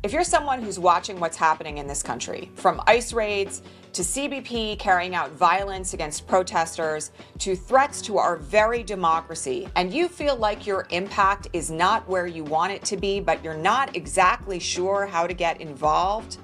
If you're someone who's watching what's happening in this country, from ICE raids to CBP carrying out violence against protesters to threats to our very democracy, and you feel like your impact is not where you want it to be, but you're not exactly sure how to get involved,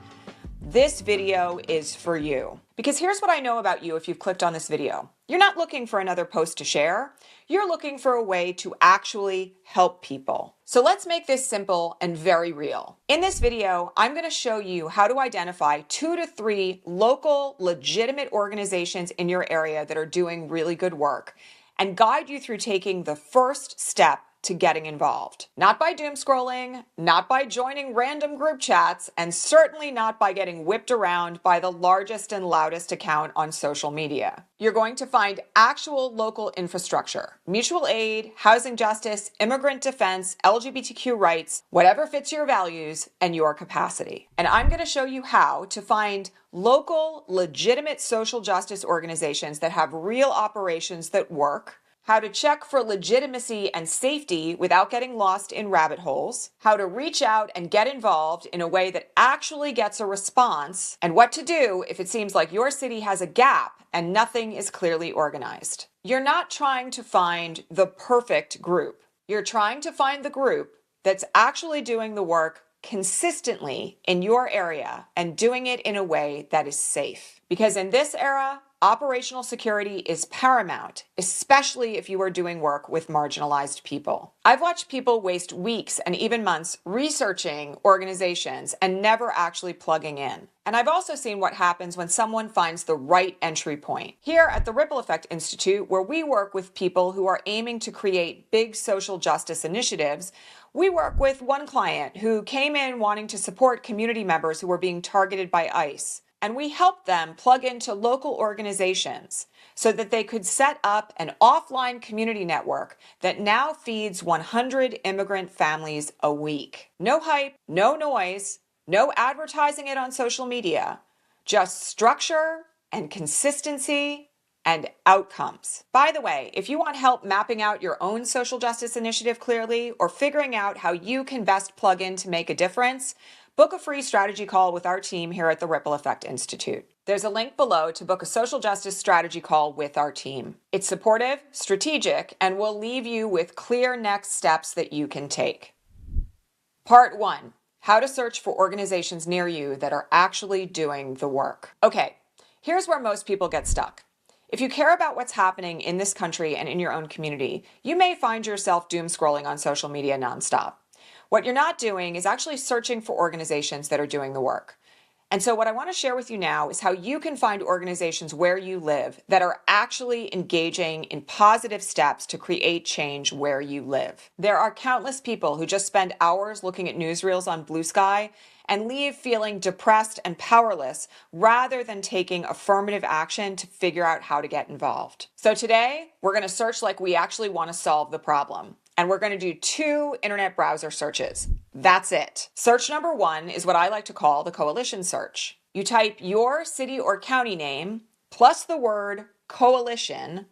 this video is for you. Because here's what I know about you if you've clicked on this video. You're not looking for another post to share. You're looking for a way to actually help people. So let's make this simple and very real. In this video, I'm going to show you how to identify 2 to 3 local, legitimate organizations in your area that are doing really good work and guide you through taking the first step to getting involved. Not by doom scrolling, not by joining random group chats, and certainly not by getting whipped around by the largest and loudest account on social media. You're going to find actual local infrastructure, mutual aid, housing justice, immigrant defense, LGBTQ rights, whatever fits your values and your capacity. And I'm going to show you how to find local, legitimate social justice organizations that have real operations that work, how to check for legitimacy and safety without getting lost in rabbit holes, how to reach out and get involved in a way that actually gets a response, and what to do if it seems like your city has a gap and nothing is clearly organized. You're not trying to find the perfect group. You're trying to find the group that's actually doing the work consistently in your area and doing it in a way that is safe. Because in this era, operational security is paramount, especially if you are doing work with marginalized people. I've watched people waste weeks and even months researching organizations and never actually plugging in. And I've also seen what happens when someone finds the right entry point. Here at the Ripple Effect Institute, where we work with people who are aiming to create big social justice initiatives, we work with one client who came in wanting to support community members who were being targeted by ICE. And we helped them plug into local organizations so that they could set up an offline community network that now feeds 100 immigrant families a week. No hype, no noise, no advertising it on social media, just structure and consistency and outcomes. By the way, if you want help mapping out your own social justice initiative clearly or figuring out how you can best plug in to make a difference, book a free strategy call with our team here at the Ripple Effect Institute. There's a link below to book a social justice strategy call with our team. It's supportive, strategic, and will leave you with clear next steps that you can take. Part 1, how to search for organizations near you that are actually doing the work. Okay, here's where most people get stuck. If you care about what's happening in this country and in your own community, you may find yourself doom scrolling on social media nonstop. What you're not doing is actually searching for organizations that are doing the work. And so what I want to share with you now is how you can find organizations where you live that are actually engaging in positive steps to create change where you live. There are countless people who just spend hours looking at newsreels on Blue Sky and leave feeling depressed and powerless rather than taking affirmative action to figure out how to get involved. So today, we're going to search like we actually want to solve the problem. And we're going to do 2 internet browser searches. That's it. Search number 1 is what I like to call the coalition search. You type your city or county name plus the word coalition,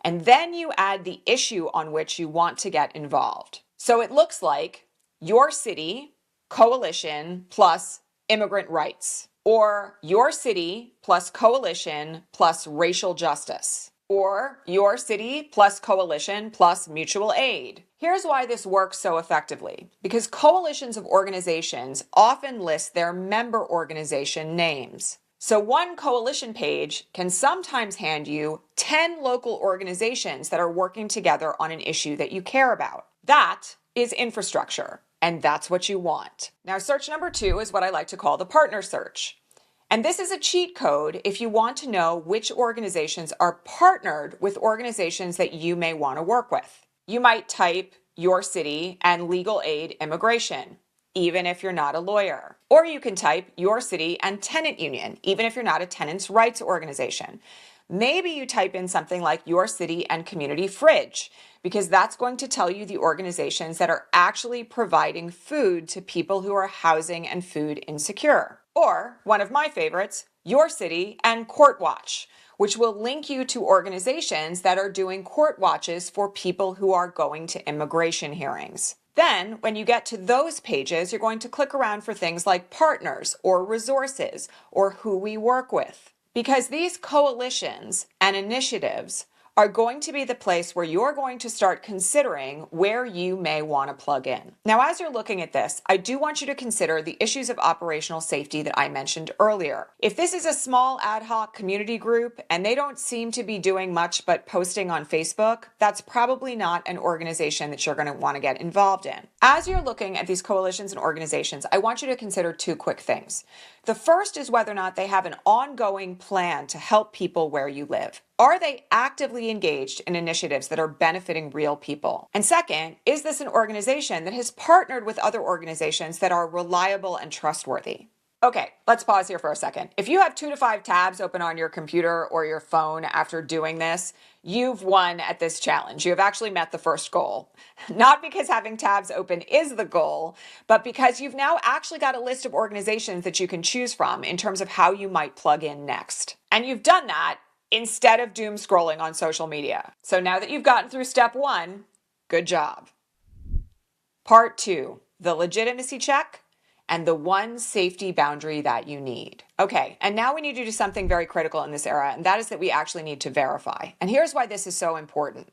and then you add the issue on which you want to get involved. So it looks like your city, coalition plus immigrant rights, or your city plus coalition plus racial justice, or your city plus coalition plus mutual aid. Here's why this works so effectively. Because coalitions of organizations often list their member organization names. So one coalition page can sometimes hand you 10 local organizations that are working together on an issue that you care about. That is infrastructure, and that's what you want. Now, search number 2 is what I like to call the partner search. And this is a cheat code if you want to know which organizations are partnered with organizations that you may want to work with. You might type your city and legal aid immigration, even if you're not a lawyer. Or you can type your city and tenant union, even if you're not a tenants' rights organization. Maybe you type in something like your city and community fridge, because that's going to tell you the organizations that are actually providing food to people who are housing and food insecure. Or, one of my favorites, your city and Court Watch, which will link you to organizations that are doing court watches for people who are going to immigration hearings. Then, when you get to those pages, you're going to click around for things like partners or resources or who we work with. Because these coalitions and initiatives are going to be the place where you're going to start considering where you may want to plug in. Now, as you're looking at this, I do want you to consider the issues of operational safety that I mentioned earlier. If this is a small ad hoc community group and they don't seem to be doing much but posting on Facebook, that's probably not an organization that you're going to want to get involved in. As you're looking at these coalitions and organizations, I want you to consider two quick things. The first is whether or not they have an ongoing plan to help people where you live. Are they actively engaged in initiatives that are benefiting real people? And second, is this an organization that has partnered with other organizations that are reliable and trustworthy? Okay, let's pause here for a second. If you have 2 to 5 tabs open on your computer or your phone after doing this, you've won at this challenge. You have actually met the first goal. Not because having tabs open is the goal, but because you've now actually got a list of organizations that you can choose from in terms of how you might plug in next. And you've done that instead of doom scrolling on social media. So now that you've gotten through step 1, good job. Part 2, the legitimacy check and the one safety boundary that you need. Okay, and now we need to do something very critical in this era, and that is that we actually need to verify. And here's why this is so important.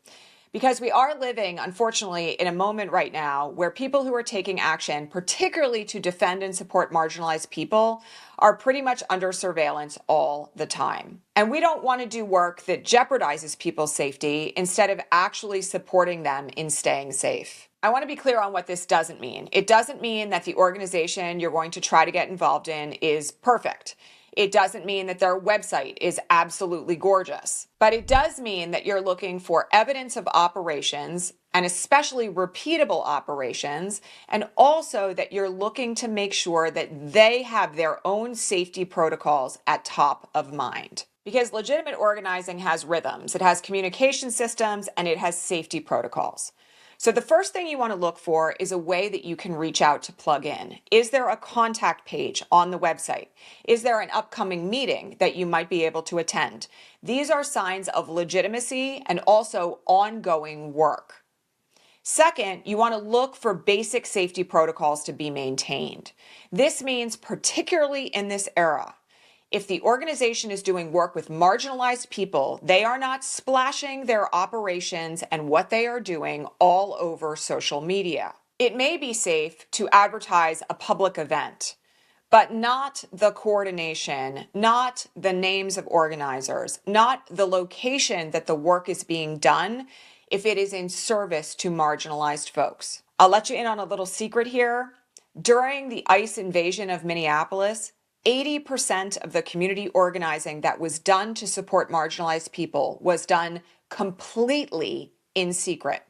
Because we are living, unfortunately, in a moment right now where people who are taking action, particularly to defend and support marginalized people, are pretty much under surveillance all the time. And we don't want to do work that jeopardizes people's safety instead of actually supporting them in staying safe. I want to be clear on what this doesn't mean. It doesn't mean that the organization you're going to try to get involved in is perfect. It doesn't mean that their website is absolutely gorgeous, but it does mean that you're looking for evidence of operations and especially repeatable operations, and also that you're looking to make sure that they have their own safety protocols at top of mind. Because legitimate organizing has rhythms, it has communication systems, and it has safety protocols. So the first thing you want to look for is a way that you can reach out to plug in. Is there a contact page on the website? Is there an upcoming meeting that you might be able to attend? These are signs of legitimacy and also ongoing work. Second, you want to look for basic safety protocols to be maintained. This means, particularly in this era, if the organization is doing work with marginalized people, they are not splashing their operations and what they are doing all over social media. It may be safe to advertise a public event, but not the coordination, not the names of organizers, not the location that the work is being done if it is in service to marginalized folks. I'll let you in on a little secret here. During the ICE invasion of Minneapolis, 80% of the community organizing that was done to support marginalized people was done completely in secret.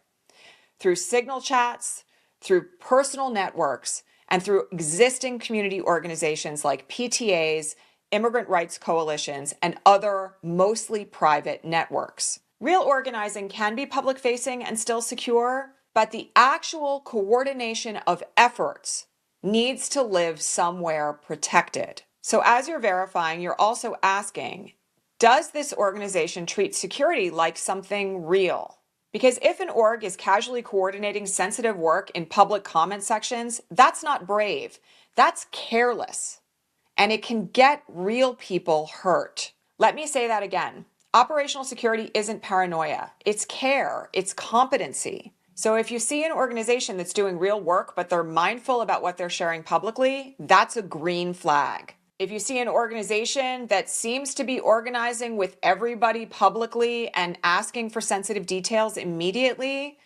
Through signal chats, through personal networks, and through existing community organizations like PTAs, immigrant rights coalitions, and other mostly private networks. Real organizing can be public-facing and still secure, but the actual coordination of efforts needs to live somewhere protected. So as you're verifying, you're also asking, does this organization treat security like something real? Because if an org is casually coordinating sensitive work in public comment sections, that's not brave, that's careless, and it can get real people hurt. Let me say that again. Operational security isn't paranoia, it's care, it's competency. So if you see an organization that's doing real work, but they're mindful about what they're sharing publicly, that's a green flag. If you see an organization that seems to be organizing with everybody publicly and asking for sensitive details immediately,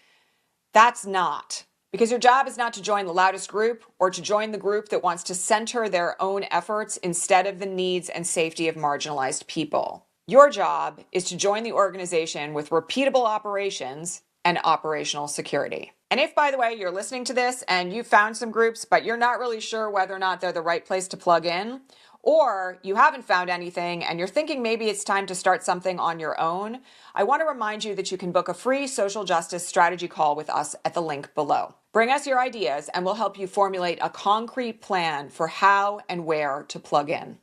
that's not. Because your job is not to join the loudest group or to join the group that wants to center their own efforts instead of the needs and safety of marginalized people. Your job is to join the organization with repeatable operations and operational security. And if, by the way, you're listening to this and you found some groups, but you're not really sure whether or not they're the right place to plug in, or you haven't found anything and you're thinking maybe it's time to start something on your own, I want to remind you that you can book a free social justice strategy call with us at the link below. Bring us your ideas and we'll help you formulate a concrete plan for how and where to plug in.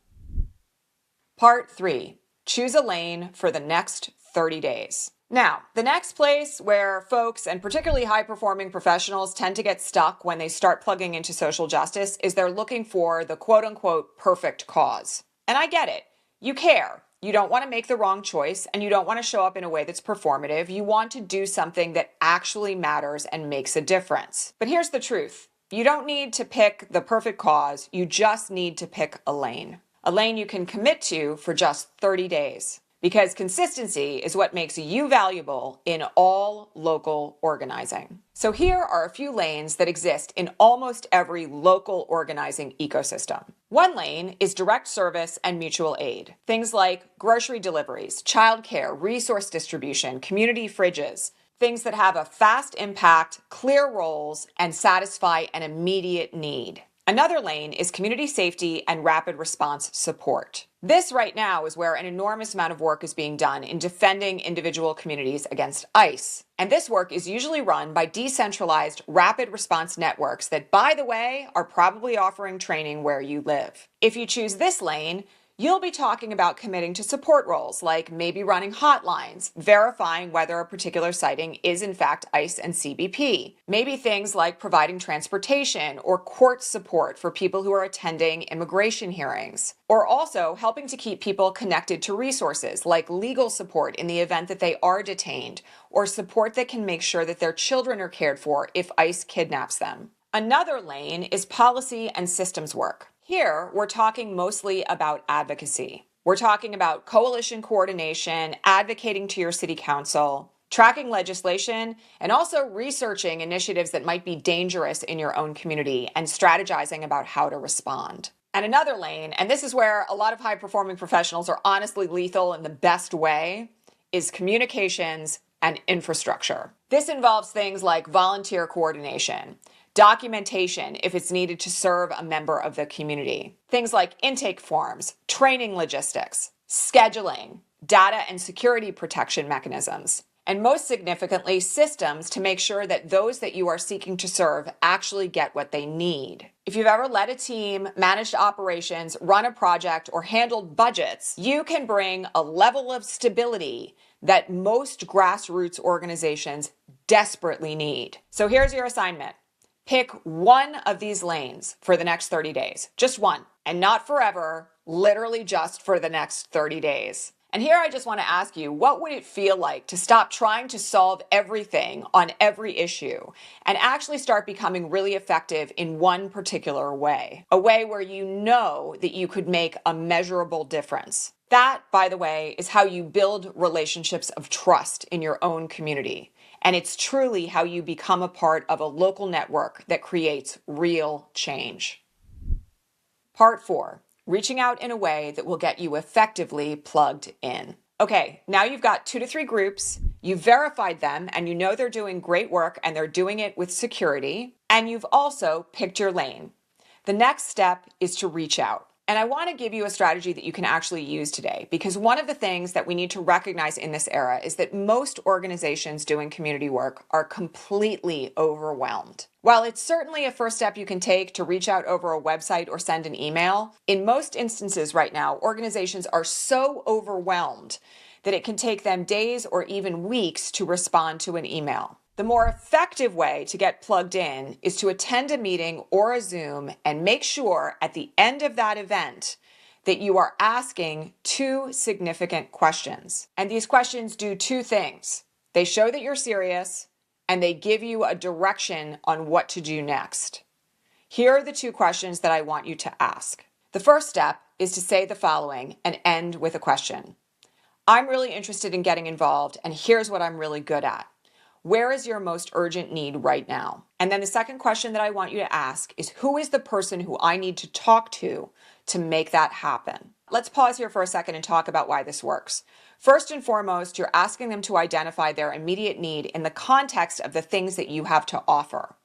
Part 3. Choose a lane for the next 30 days. Now, the next place where folks, and particularly high-performing professionals, tend to get stuck when they start plugging into social justice is they're looking for the quote-unquote perfect cause. And I get it. You care. You don't want to make the wrong choice, and you don't want to show up in a way that's performative. You want to do something that actually matters and makes a difference. But here's the truth. You don't need to pick the perfect cause. You just need to pick a lane. A lane you can commit to for just 30 days. Because consistency is what makes you valuable in all local organizing. So here are a few lanes that exist in almost every local organizing ecosystem. One lane is direct service and mutual aid. Things like grocery deliveries, childcare, resource distribution, community fridges. Things that have a fast impact, clear roles, and satisfy an immediate need. Another lane is community safety and rapid response support. This right now is where an enormous amount of work is being done in defending individual communities against ICE. And this work is usually run by decentralized rapid response networks that, by the way, are probably offering training where you live. If you choose this lane, you'll be talking about committing to support roles, like maybe running hotlines, verifying whether a particular sighting is in fact ICE and CBP. Maybe things like providing transportation or court support for people who are attending immigration hearings. Or also helping to keep people connected to resources like legal support in the event that they are detained, or support that can make sure that their children are cared for if ICE kidnaps them. Another lane is policy and systems work. Here, we're talking mostly about advocacy. We're talking about coalition coordination, advocating to your city council, tracking legislation, and also researching initiatives that might be dangerous in your own community and strategizing about how to respond. And another lane, and this is where a lot of high-performing professionals are honestly lethal in the best way, is communications and infrastructure. This involves things like volunteer coordination, documentation if it's needed to serve a member of the community, things like intake forms, training logistics, scheduling, data and security protection mechanisms, and most significantly, systems to make sure that those that you are seeking to serve actually get what they need. If you've ever led a team, managed operations, run a project, or handled budgets, you can bring a level of stability that most grassroots organizations desperately need. So here's your assignment. Pick one of these lanes for the next 30 days, just one, and not forever, literally just for the next 30 days. And here I just want to ask you, what would it feel like to stop trying to solve everything on every issue and actually start becoming really effective in one particular way? A way where you know that you could make a measurable difference. That, by the way, is how you build relationships of trust in your own community. And it's truly how you become a part of a local network that creates real change. Part 4, reaching out in a way that will get you effectively plugged in. Okay, now you've got 2 to 3 groups, you've verified them, and you know they're doing great work and they're doing it with security, and you've also picked your lane. The next step is to reach out. And I want to give you a strategy that you can actually use today, because one of the things that we need to recognize in this era is that most organizations doing community work are completely overwhelmed. While it's certainly a first step you can take to reach out over a website or send an email, in most instances right now, organizations are so overwhelmed that it can take them days or even weeks to respond to an email. The more effective way to get plugged in is to attend a meeting or a Zoom and make sure at the end of that event that you are asking 2 significant questions. And these questions do 2 things. They show that you're serious and they give you a direction on what to do next. Here are the 2 questions that I want you to ask. The first step is to say the following and end with a question. I'm really interested in getting involved, and here's what I'm really good at. Where is your most urgent need right now? And then the second question that I want you to ask is, who is the person who I need to talk to make that happen? Let's pause here for a second and talk about why this works. First and foremost, you're asking them to identify their immediate need in the context of the things that you have to offer.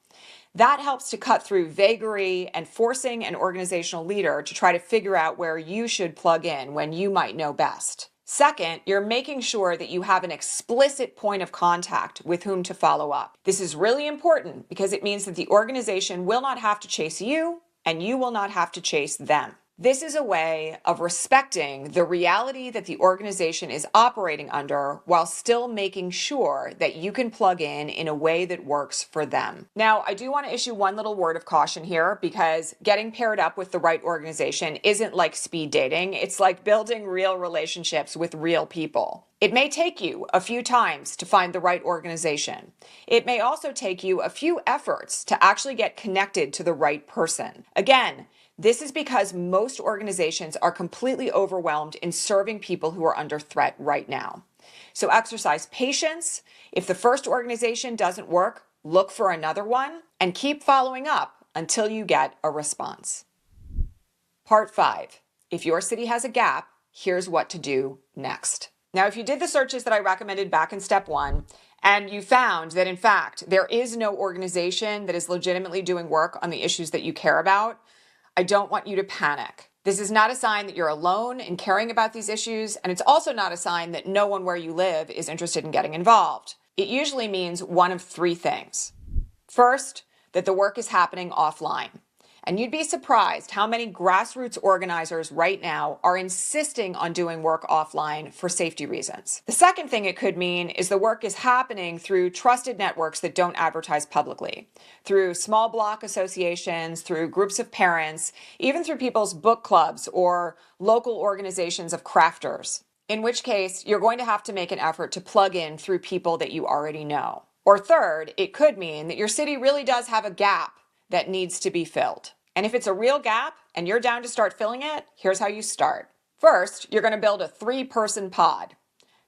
That helps to cut through vagary and forcing an organizational leader to try to figure out where you should plug in when you might know best. Second, you're making sure that you have an explicit point of contact with whom to follow up. This is really important because it means that the organization will not have to chase you and you will not have to chase them. This is a way of respecting the reality that the organization is operating under while still making sure that you can plug in a way that works for them. Now, I do want to issue one little word of caution here, because getting paired up with the right organization isn't like speed dating. It's like building real relationships with real people. It may take you a few times to find the right organization. It may also take you a few efforts to actually get connected to the right person. Again, this is because most organizations are completely overwhelmed in serving people who are under threat right now. So exercise patience. If the first organization doesn't work, look for another one and keep following up until you get a response. Part 5. If your city has a gap, here's what to do next. Now, if you did the searches that I recommended back in step 1, and you found that in fact there is no organization that is legitimately doing work on the issues that you care about, I don't want you to panic. This is not a sign that you're alone in caring about these issues, and it's also not a sign that no one where you live is interested in getting involved. It usually means one of 3 things. First, that the work is happening offline. And you'd be surprised how many grassroots organizers right now are insisting on doing work offline for safety reasons. The second thing it could mean is the work is happening through trusted networks that don't advertise publicly, through small block associations, through groups of parents, even through people's book clubs or local organizations of crafters. In which case, you're going to have to make an effort to plug in through people that you already know. Or third, it could mean that your city really does have a gap that needs to be filled. And if it's a real gap and you're down to start filling it, here's how you start. First, you're going to build a 3-person pod.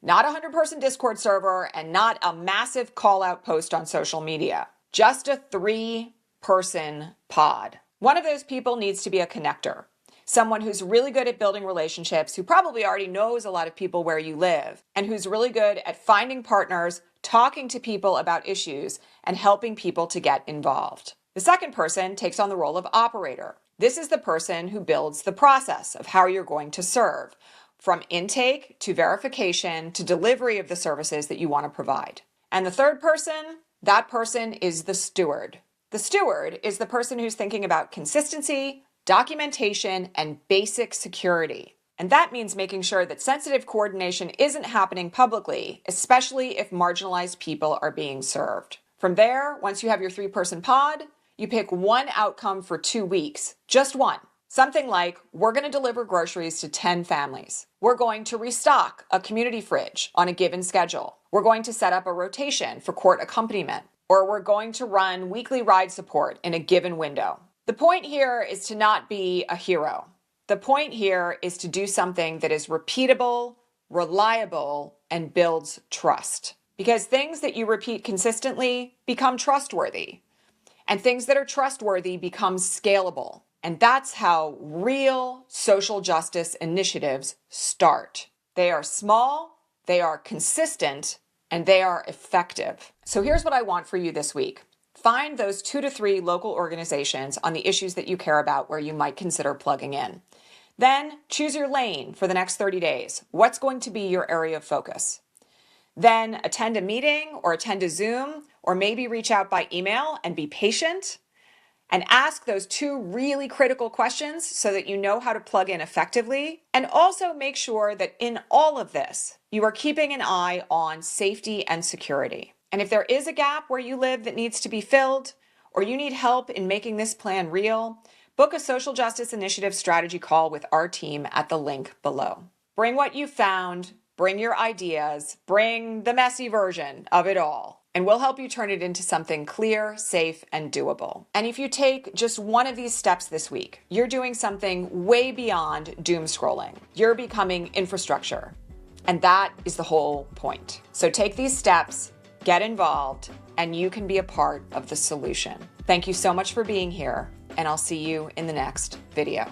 Not a 100-person Discord server and not a massive call-out post on social media. Just a 3-person pod. One of those people needs to be a connector. Someone who's really good at building relationships, who probably already knows a lot of people where you live, and who's really good at finding partners, talking to people about issues, and helping people to get involved. The second person takes on the role of operator. This is the person who builds the process of how you're going to serve, from intake to verification to delivery of the services that you want to provide. And the third person, that person is the steward. The steward is the person who's thinking about consistency, documentation, and basic security. And that means making sure that sensitive coordination isn't happening publicly, especially if marginalized people are being served. From there, once you have your 3-person pod, you pick one outcome for 2 weeks, just one. Something like, we're going to deliver groceries to 10 families. We're going to restock a community fridge on a given schedule. We're going to set up a rotation for court accompaniment. Or we're going to run weekly ride support in a given window. The point here is to not be a hero. The point here is to do something that is repeatable, reliable, and builds trust. Because things that you repeat consistently become trustworthy. And things that are trustworthy become scalable. And that's how real social justice initiatives start. They are small, they are consistent, and they are effective. So here's what I want for you this week. Find those 2 to 3 local organizations on the issues that you care about where you might consider plugging in. Then choose your lane for the next 30 days. What's going to be your area of focus? Then attend a meeting or attend a Zoom, or maybe reach out by email and be patient and ask those 2 really critical questions so that you know how to plug in effectively. And also make sure that in all of this, you are keeping an eye on safety and security. And if there is a gap where you live that needs to be filled, or you need help in making this plan real, book a social justice initiative strategy call with our team at the link below. Bring what you found, bring your ideas, bring the messy version of it all, and we'll help you turn it into something clear, safe, and doable. And if you take just one of these steps this week, you're doing something way beyond doom scrolling. You're becoming infrastructure. And that is the whole point. So take these steps, get involved, and you can be a part of the solution. Thank you so much for being here, and I'll see you in the next video.